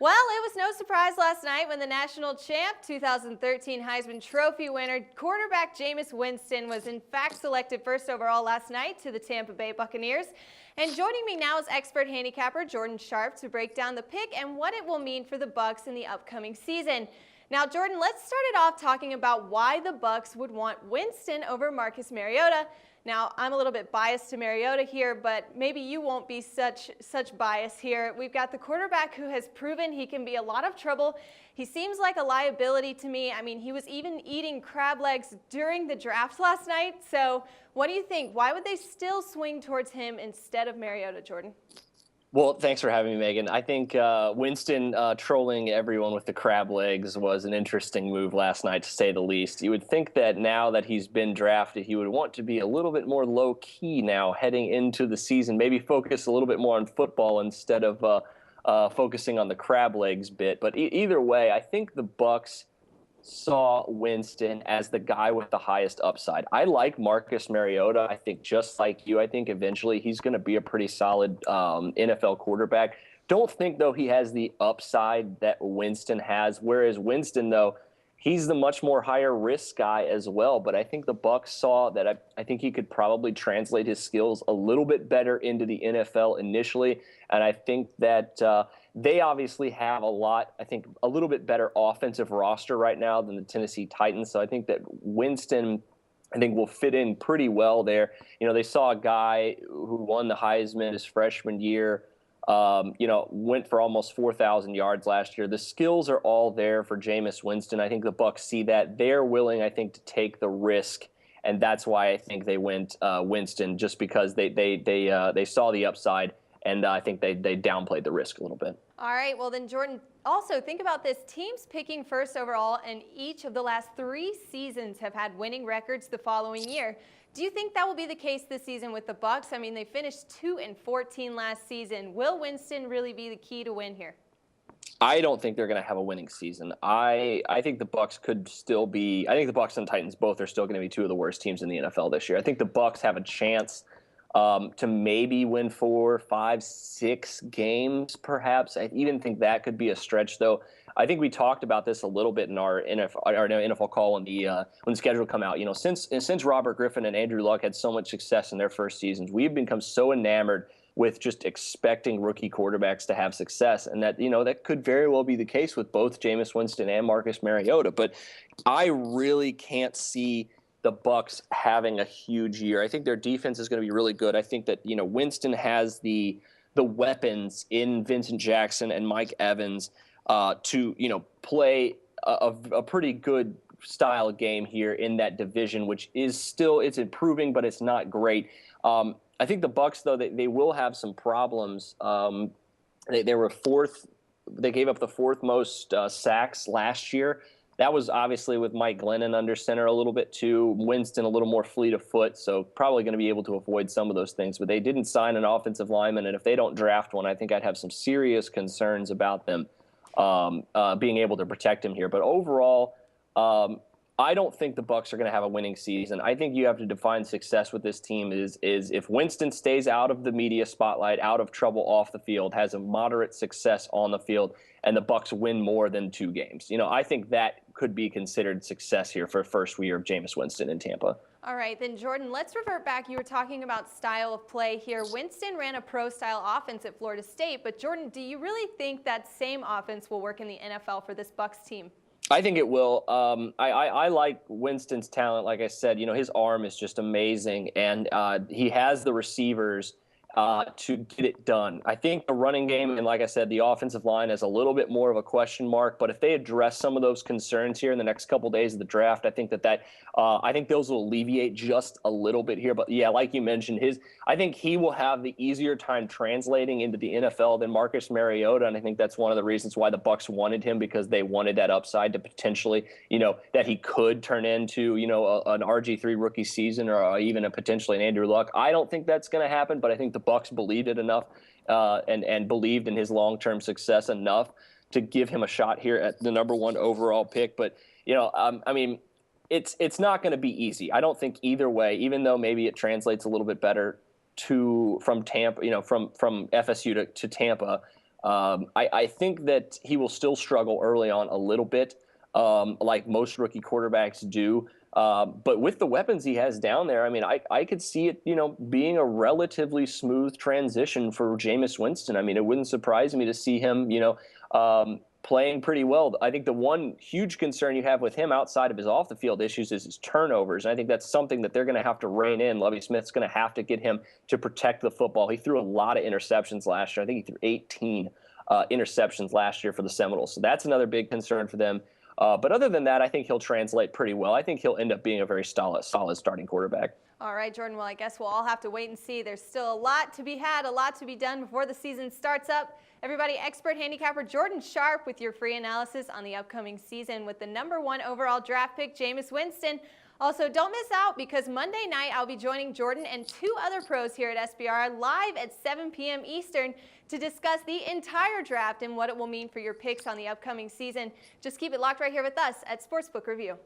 Well, it was no surprise last night when the national champ, 2013 Heisman Trophy winner, quarterback Jameis Winston was in fact selected first overall last night to the Tampa Bay Buccaneers. And joining me now is expert handicapper Jordan Sharp to break down the pick and what it will mean for the Bucs in the upcoming season. Now, Jordan, let's start it off talking about why the Bucs would want Winston over Marcus Mariota. Now, I'm a little bit biased to Mariota here, but maybe you won't be such bias here. We've got the quarterback who has proven he can be a lot of trouble. He seems like a liability to me. I mean, he was even eating crab legs during the draft last night. So what do you think? Why would they still swing towards him instead of Mariota, Jordan? Well, thanks for having me, Megan. I think Winston trolling everyone with the crab legs was an interesting move last night, to say the least. You would think that now that he's been drafted, he would want to be a little bit more low-key now heading into the season, maybe focus a little bit more on football instead of focusing on the crab legs bit. But either way, I think the Bucs saw Winston as the guy with the highest upside. I like Marcus Mariota. I think just like you, I think eventually he's going to be a pretty solid NFL quarterback. Don't think, though, he has the upside that Winston has, whereas Winston, though, he's the much more higher risk guy as well. But I think the Bucs saw that I think he could probably translate his skills a little bit better into the NFL initially. And I think that they obviously have a little bit better offensive roster right now than the Tennessee Titans. So I think that Winston, will fit in pretty well there. You know, they saw a guy who won the Heisman his freshman year, went for almost 4,000 yards last year. The skills are all there for Jameis Winston. I think the Bucs see that. They're willing, I think, to take the risk, and that's why I think they went Winston, just because they saw the upside. And I think they downplayed the risk a little bit. All right, well then, Jordan, also think about this. Teams picking first overall in each of the last 3 seasons have had winning records the following year. Do you think that will be the case this season with the Bucs? I mean, they finished 2-14 last season. Will Winston really be the key to win here? I don't think they're going to have a winning season. I think the Bucs could still be. I think the Bucs and Titans both are still going to be 2 of the worst teams in the NFL this year. I think the Bucs have a chance to maybe win 4, 5, 6 games, perhaps. I even think that could be a stretch, though. I think we talked about this a little bit in our NFL call when the schedule come out. You know, since Robert Griffin and Andrew Luck had so much success in their first seasons, we've become so enamored with just expecting rookie quarterbacks to have success, and that could very well be the case with both Jameis Winston and Marcus Mariota. But I really can't see the Bucs having a huge year. I think their defense is going to be really good. I think that Winston has the weapons in Vincent Jackson and Mike Evans to play a pretty good style game here in that division, which is it's improving, but it's not great. I think the Bucs, though, they will have some problems. They were 4th. They gave up the 4th most sacks last year. That was obviously with Mike Glennon under center a little bit too. Winston a little more fleet of foot, so probably going to be able to avoid some of those things. But they didn't sign an offensive lineman, and if they don't draft one, I think I'd have some serious concerns about them being able to protect him here. But overall, I don't think the Bucs are going to have a winning season. I think you have to define success with this team is if Winston stays out of the media spotlight, out of trouble off the field, has a moderate success on the field, and the Bucs win more than 2 games. I think that could be considered success here for first year of Jameis Winston in Tampa. All right, then, Jordan, let's revert back. You were talking about style of play here. Winston ran a pro-style offense at Florida State, but, Jordan, do you really think that same offense will work in the NFL for this Bucs team? I think it will. I like Winston's talent. Like I said, his arm is just amazing, and he has the receivers to get it done. I think the running game and, like I said, the offensive line is a little bit more of a question mark. But if they address some of those concerns here in the next couple of days of the draft, I think I think those will alleviate just a little bit here. But yeah, like you mentioned, I think he will have the easier time translating into the NFL than Marcus Mariota, and I think that's one of the reasons why the Bucs wanted him, because they wanted that upside to potentially, that he could turn into, an RG3 rookie season or even potentially an Andrew Luck. I don't think that's going to happen, but I think the Bucs believed it enough and believed in his long-term success enough to give him a shot here at the number 1 overall pick. But it's not going to be easy. I don't think either way, even though maybe it translates a little bit better from Tampa, from FSU to Tampa. I think that he will still struggle early on a little bit, like most rookie quarterbacks do. But with the weapons he has down there, I mean, I could see it, being a relatively smooth transition for Jameis Winston. I mean, it wouldn't surprise me to see him, playing pretty well. I think the one huge concern you have with him outside of his off the field issues is his turnovers. And I think that's something that they're going to have to rein in. Lovie Smith's going to have to get him to protect the football. He threw a lot of interceptions last year. I think he threw 18 interceptions last year for the Seminoles. So that's another big concern for them. But other than that, I think he'll translate pretty well. I think he'll end up being a very solid starting quarterback. All right, Jordan, well, I guess we'll all have to wait and see. There's still a lot to be had, a lot to be done before the season starts up. Everybody, expert handicapper Jordan Sharp with your free analysis on the upcoming season with the #1 overall draft pick, Jameis Winston. Also, don't miss out because Monday night I'll be joining Jordan and 2 other pros here at SBR live at 7 p.m. Eastern to discuss the entire draft and what it will mean for your picks on the upcoming season. Just keep it locked right here with us at Sportsbook Review.